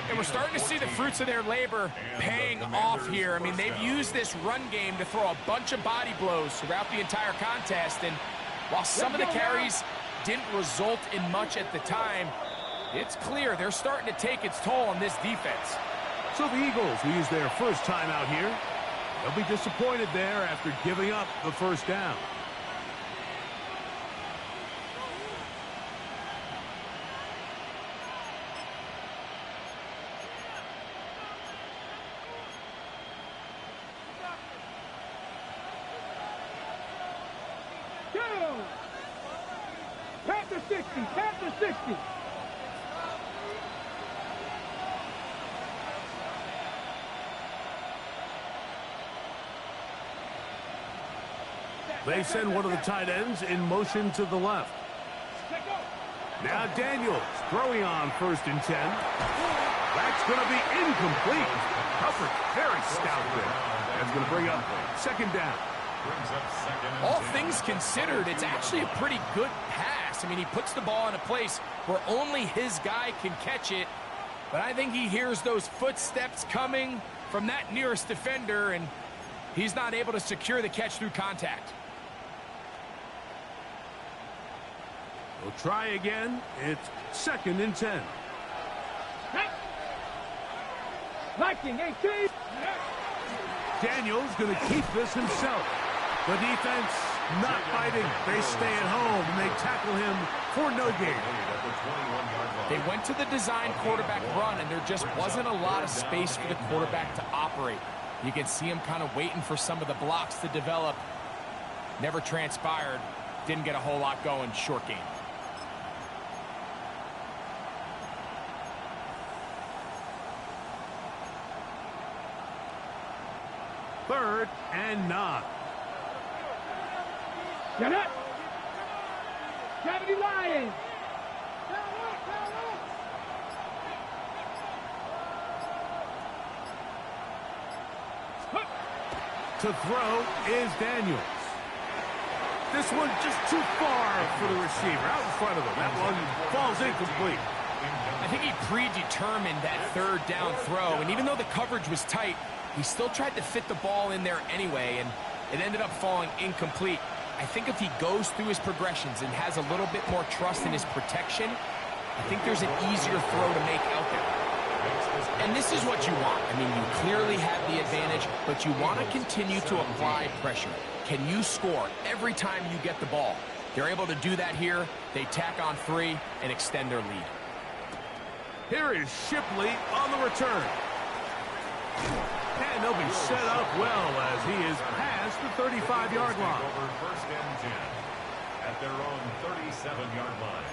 And we're starting to see the fruits of their labor paying off here. I mean, they've used this run game to throw a bunch of body blows throughout the entire contest. And while some of the carries didn't result in much at the time, it's clear they're starting to take its toll on this defense. So the Eagles will use their first time out here They'll be disappointed there after giving up the first down. Panther 60, Panther 60. They send one of the tight ends in motion to the left. Now Daniels throwing on 1st and 10. That's going to be incomplete. Coverage very stout there. That's going to bring up 2nd down. All things considered, it's actually a pretty good pass. I mean, he puts the ball in a place where only his guy can catch it. But I think he hears those footsteps coming from that nearest defender, and he's not able to secure the catch through contact. We'll try again. It's 2nd and 10. Viking 18. Daniels going to keep this himself. The defense not fighting. They stay at home, and they tackle him for no gain. They went to the design quarterback run, and there just wasn't a lot of space for the quarterback to operate. You can see him kind of waiting for some of the blocks to develop. Never transpired. Didn't get a whole lot going. Short game. Third and 9. Get up. 70 Lions. To throw is Daniels. This one just too far for the receiver. Out in front of him. That one falls incomplete. I think he predetermined that 3rd down throw, and even though the coverage was tight, he still tried to fit the ball in there anyway, and it ended up falling incomplete. I think if he goes through his progressions and has a little bit more trust in his protection, I think there's an easier throw to make out there. And this is what you want. I mean, you clearly have the advantage, but you want to continue to apply pressure. Can you score every time you get the ball? They're able to do that here. They tack on 3 and extend their lead. Here is Shipley on the return. And they'll be set up well as he is past the 35-yard line. Over 1st and 10 at their own 37-yard line.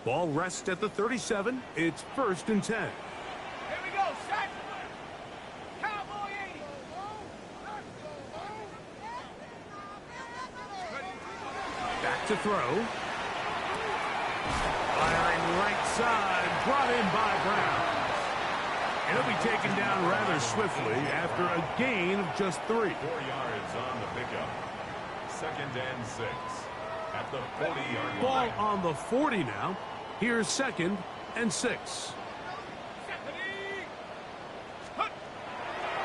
Ball rests at the 37. It's 1st and 10. Here we go, set. Cowboy 80. Back to throw. Firing right side. Brought in by Brown. And he'll be taken down rather swiftly after a gain of just 3. 4 yards on the pickup. 2nd and 6 at the 40-yard line. Ball on the 40 now. Here's 2nd and 6.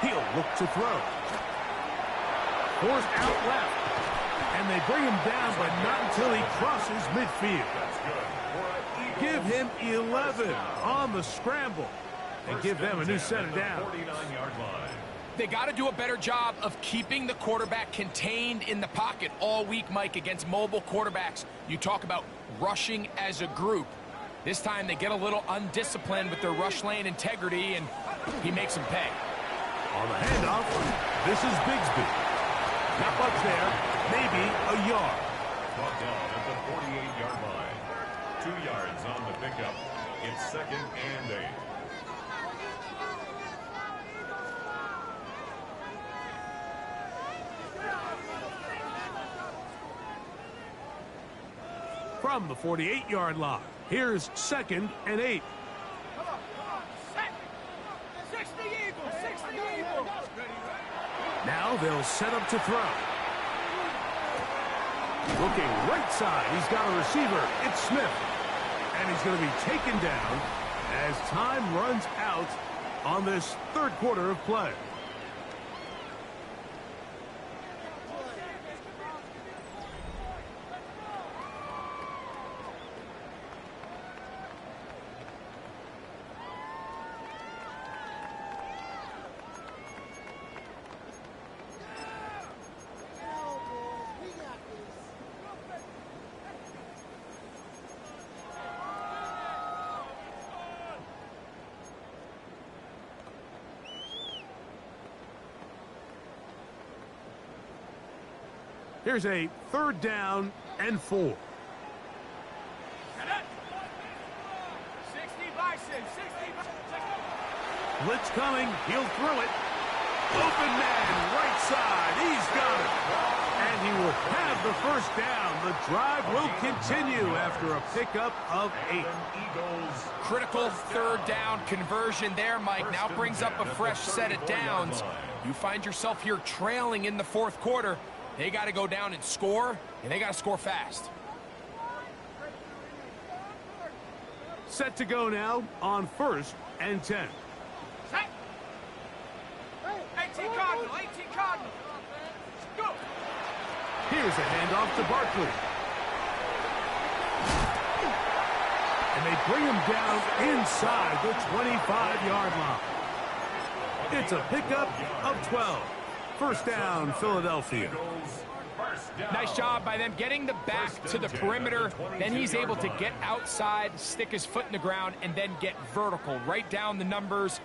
He'll look to throw. Forced out left. And they bring him down, but not until he crosses midfield. Give him 11 on the scramble. And give them a new set of downs. 49-yard line. They got to do a better job of keeping the quarterback contained in the pocket all week, Mike, against mobile quarterbacks. You talk about rushing as a group. This time they get a little undisciplined with their rush lane integrity, and he makes them pay. On the handoff, this is Bigsby. Not much there, maybe a yard. Brought down at the 48-yard line. 2 yards on the pickup. It's 2nd and 8. From the 48-yard line, here's 2nd and 8. Now they'll set up to throw. Looking right side, he's got a receiver. It's Smith. And he's going to be taken down as time runs out on this 3rd quarter of play. Here's a 3rd down and 4. 60 bison, 60 bison. Blitz coming. He'll throw it. Open man, right side. He's got it. And he will have the 1st down. The drive will continue after a pickup of 8. Critical 3rd down conversion there, Mike. Now brings up a fresh set of downs. You find yourself here trailing in the 4th quarter. They got to go down and score, and they got to score fast. Set to go now on 1st and 10. 18 Cardinal, 18 Cardinal. Go. Here's a handoff to Barkley. And they bring him down inside the 25-yard line. It's a pickup of 12. 1st down, Philadelphia. Nice job by them getting the back to the perimeter. Then he's able to get outside, stick his foot in the ground, and then get vertical. Right down the numbers.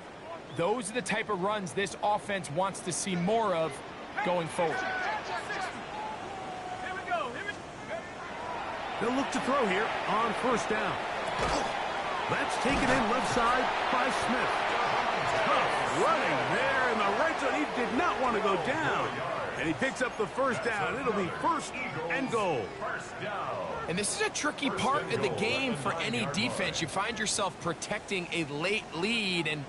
Those are the type of runs this offense wants to see more of going forward. They'll look to throw here on 1st down. That's taken in left side by Smith. Tough running there in the right zone. He did not want to go down. And he picks up the 1st down. It'll be 1st and goal. And this is a tricky part of the game for any defense. You find yourself protecting a late lead, and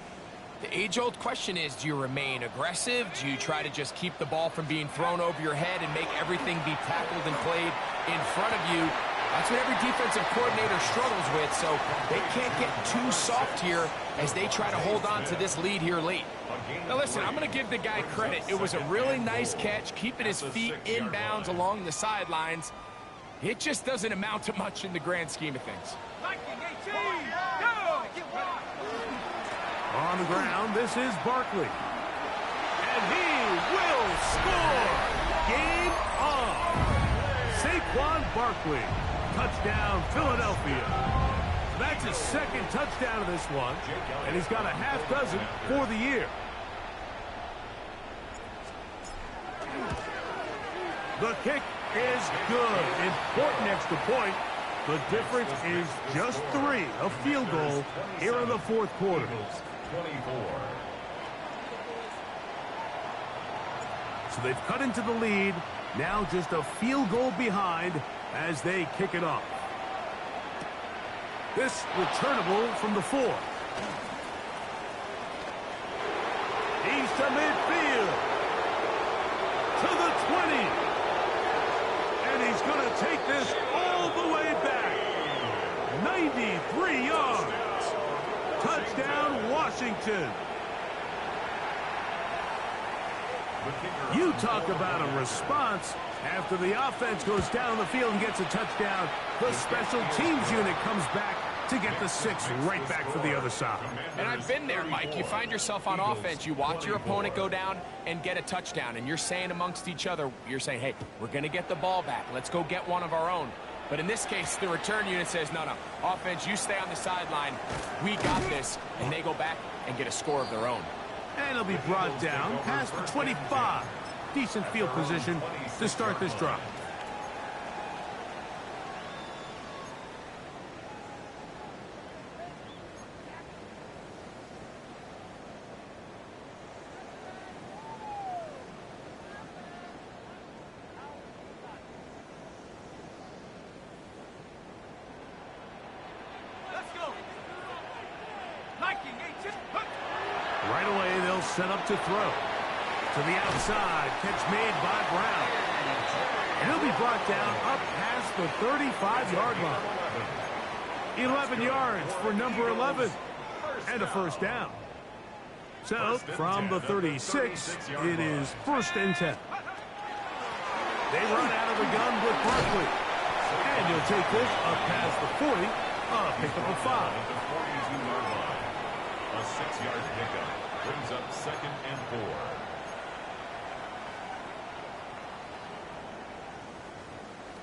the age-old question is, do you remain aggressive? Do you try to just keep the ball from being thrown over your head and make everything be tackled and played in front of you? That's what every defensive coordinator struggles with, so they can't get too soft here as they try to hold on to this lead here late. Now listen, I'm going to give the guy credit. It was a really nice catch, keeping his feet inbounds along the sidelines. It just doesn't amount to much in the grand scheme of things. On the ground, this is Barkley. And he will score! Game on! Saquon Barkley. Touchdown, Philadelphia. That's his 2nd touchdown of this one, and he's got a half dozen for the year. The kick is good. Important extra point. The difference is just 3, a field goal here in the 4th quarter. 24. So they've cut into the lead. Now just a field goal behind as they kick it off. This returnable from the 4. He's to midfield. To the 20. And he's going to take this all the way back. 93 yards. Touchdown, Washington. You talk about a response. After the offense goes down the field and gets a touchdown, the special teams unit comes back to get the 6 right back for the other side. And I've been there, Mike. You find yourself on offense. You watch your opponent go down and get a touchdown, and you're saying amongst each other, you're saying, hey, we're going to get the ball back. Let's go get one of our own. But in this case, the return unit says, no, offense, you stay on the sideline. We got this. And they go back and get a score of their own. And it'll be brought down past the 25. Decent field position to start this drive. Right away, they'll set up to throw. To the outside, catch made by Brown. And he'll be brought down up past the 35-yard line. 11 yards for number 11. And a 1st down. So, from the 36, it is 1st and 10. They run out of the gun with Barkley. And he'll take this up past the 40. Pickup of 5. A 6-yard pickup brings up 2nd and 4.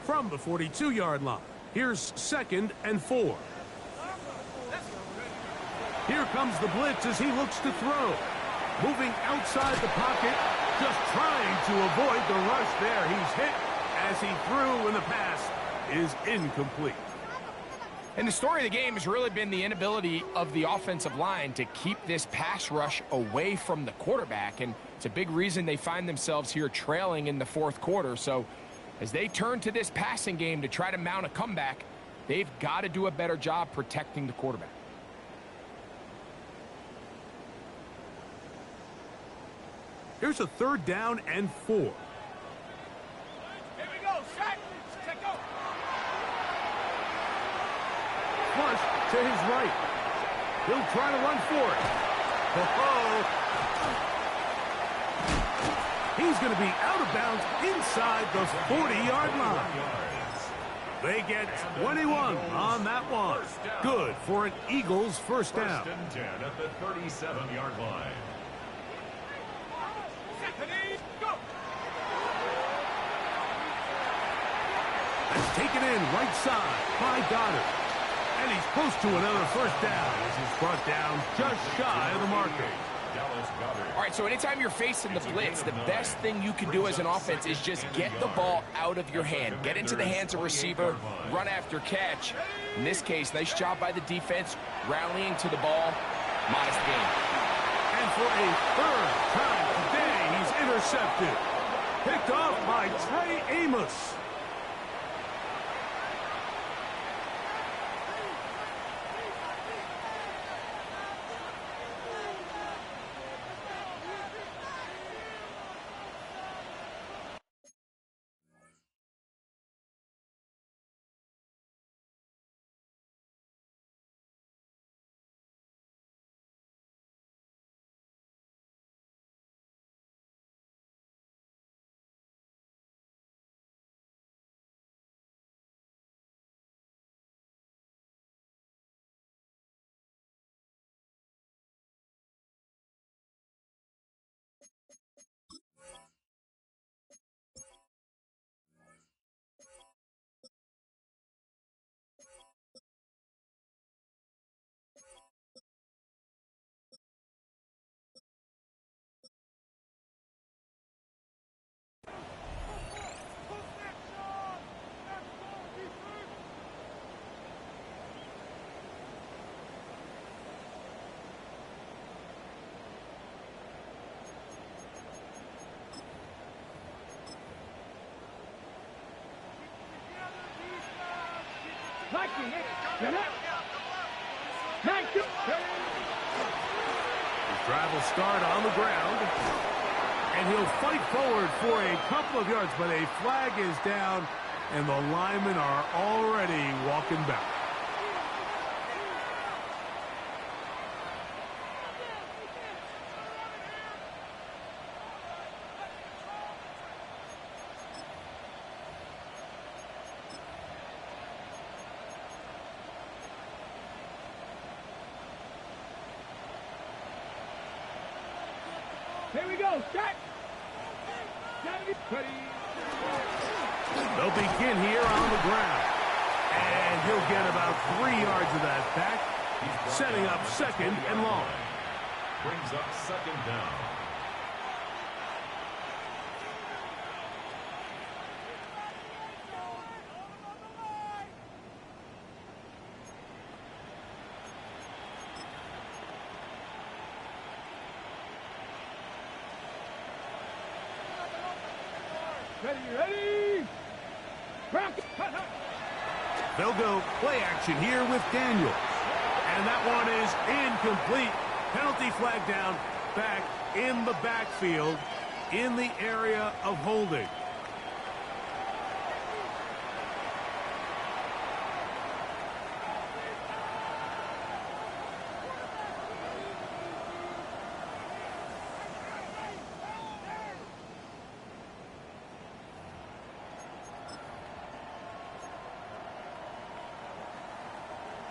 From the 42-yard line, here's 2nd and 4. Here comes the blitz as he looks to throw. Moving outside the pocket, just trying to avoid the rush there. He's hit, as he threw and the pass is incomplete. And the story of the game has really been the inability of the offensive line to keep this pass rush away from the quarterback. And it's a big reason they find themselves here trailing in the fourth quarter. So as they turn to this passing game to try to mount a comeback, they've got to do a better job protecting the quarterback. Here's a 3rd down and 4. Here we go, set, go. Flush to his right. He'll try to run for it. Oh, he's going to be out of bounds inside the 40-yard line. They get 21 on that one. Good for an Eagles first down. 1st and 10 at the 37-yard line. That's taken in right side by Goddard. And he's close to another first down as he's brought down just shy of the marker. All right, so anytime you're facing the blitz, the best thing you can do as an offense is just get the ball out of your hand. Get into the hands of receiver, run after catch. In this case, nice job by the defense, rallying to the ball. Modest gain. And for a 3rd time today, he's intercepted. Picked off by Trey Amos. His drive will start on the ground. And he'll fight forward for a couple of yards, but a flag is down, and the linemen are already walking back. Here we go, set. They'll begin here on the ground. And he'll get about 3 yards of that back, setting up 2nd and long. Brings up 2nd down. Ready. They'll go play action here with Daniels. And that one is incomplete. Penalty flag down, back in the backfield, in the area of holding.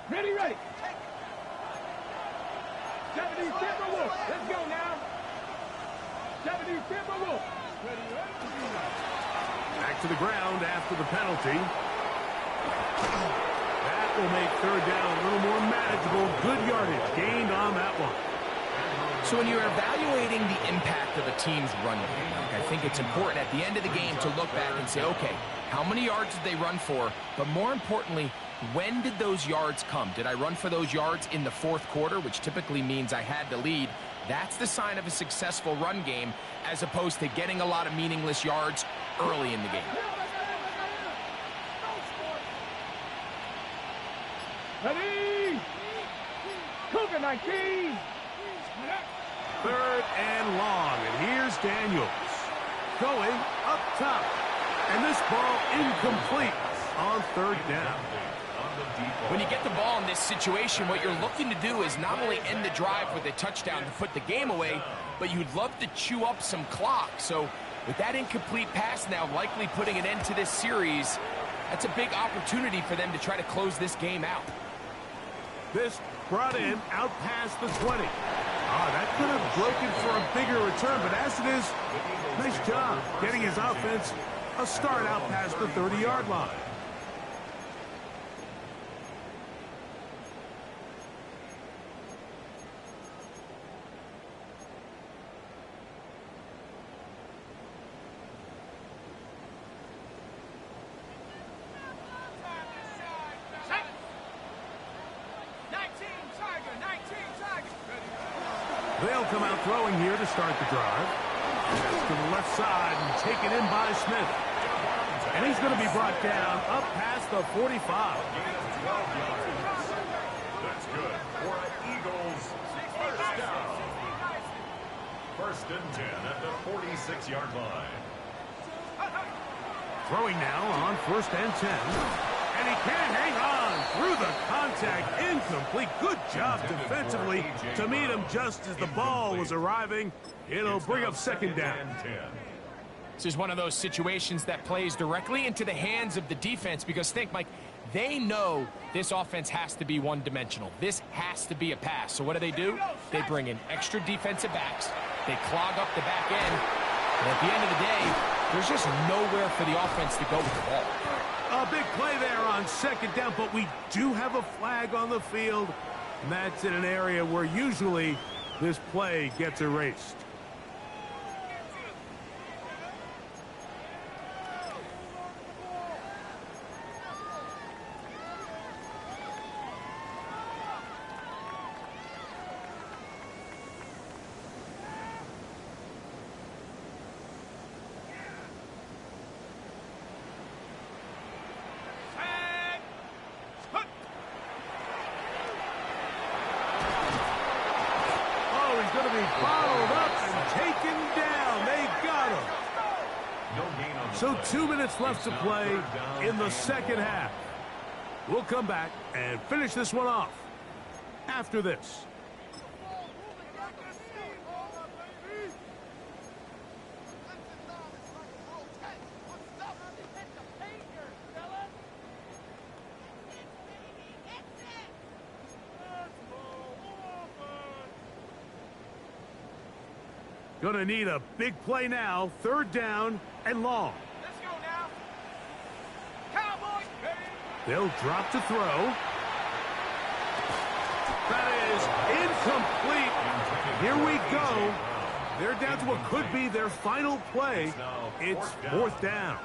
Ready. 70 Timberwolves. Let's go now. 70 Timberwolves. Ready. Back to the ground after the penalty. That will make 3rd down a little more manageable. Good yardage gained on that one. So when you're evaluating the impact of a team's run game, I think it's important at the end of the game to look back and say, okay, how many yards did they run for, but more importantly, when did those yards come? Did I run for those yards in the fourth quarter, which typically means I had to lead? That's the sign of a successful run game, as opposed to getting a lot of meaningless yards early in the game. Ready? Cougar 19. Third and long, and here's Daniels going up top. And this ball incomplete on third down. When you get the ball in this situation, what you're looking to do is not only end the drive with a touchdown to put the game away, but you'd love to chew up some clock. So with that incomplete pass now likely putting an end to this series, that's a big opportunity for them to try to close this game out. This brought in out past the 20. That could have broken for a bigger return, but as it is, nice job getting his offense a start out past the 30-yard line. They'll come out throwing here to start the drive. To the left side and taken in by Smith. And he's going to be brought down up past the 45. That's good for an Eagles first down. First and 10 at the 46-yard line. Throwing now on first and 10. And he can't hang on through the contact. Incomplete. Good job defensively to meet him just as the ball was arriving. It'll bring up second down. This is one of those situations that plays directly into the hands of the defense because think, Mike, they know this offense has to be one-dimensional. This has to be a pass. So what do? They bring in extra defensive backs. They clog up the back end. And at the end of the day, there's just nowhere for the offense to go with the ball. A big play there on second down, but we do have a flag on the field. And that's in an area where usually this play gets erased. Bottled up and taken down. They got him. So 2 minutes left to play in the second half. We'll come back and finish this one off after this. Gonna need a big play now. Third down and long. Let's go now. Cowboys. They'll drop to throw. That is incomplete. Here we go. They're down to what could be their final play. It's fourth down.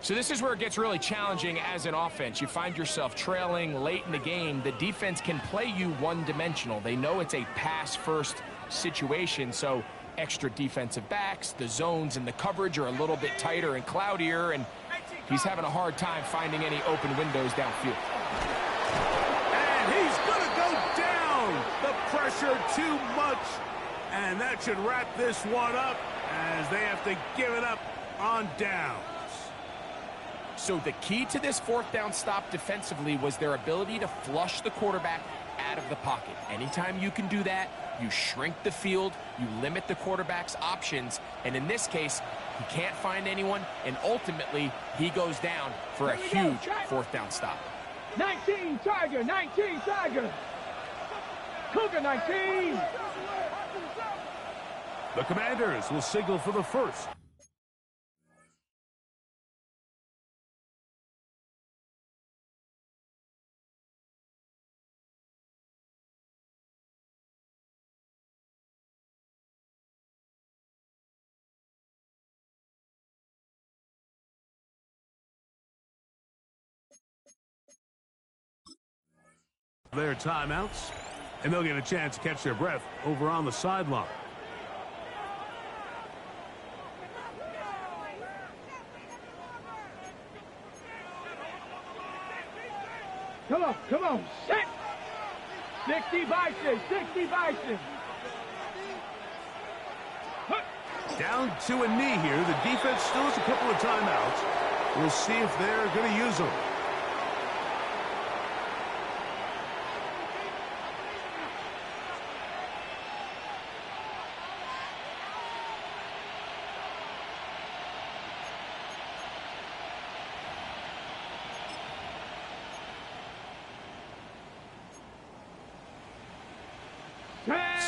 So this is where it gets really challenging as an offense. You find yourself trailing late in the game. The defense can play you one-dimensional. They know it's a pass-first situation, so extra defensive backs, the zones and the coverage are a little bit tighter and cloudier, and he's having a hard time finding any open windows downfield. And he's going to go down. The pressure too much, and that should wrap this one up as they have to give it up on downs. So the key to this fourth down stop defensively was their ability to flush the quarterback out of the pocket. Anytime you can do that, you shrink the field, you limit the quarterback's options, and in this case, he can't find anyone, and ultimately, he goes down for a huge fourth down stop. 19 Tiger, 19 Tiger. Cougar 19. The Commanders will signal for the first. their timeouts, and they'll get a chance to catch their breath over on the sideline. Come on, set! 60 Bison, 60 Bison! Down to a knee here. The defense still has a couple of timeouts. We'll see if they're going to use them.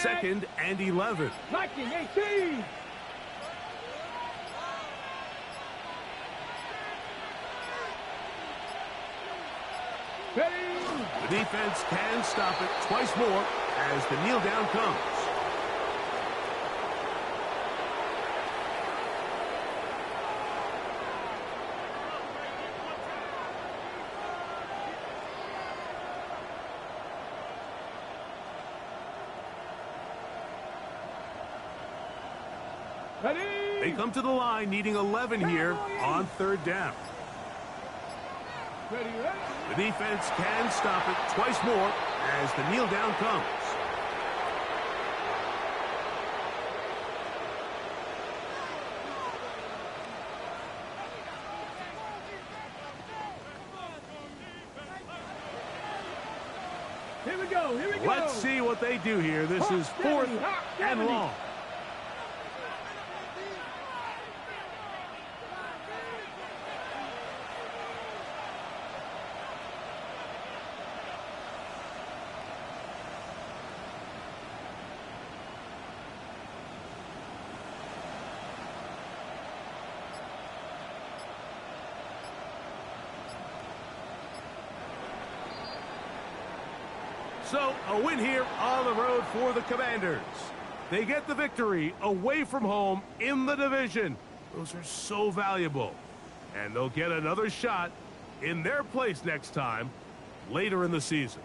Second and 11. 19-18. The defense can stop it twice more as the kneel down comes. They come to the line needing 11 here on third down. The defense can stop it twice more as the kneel down comes. Here we go, here we go. Let's see what they do here. This is fourth and long. So, a win here on the road for the Commanders. They get the victory away from home in the division. Those are so valuable. And they'll get another shot in their place next time, later in the season.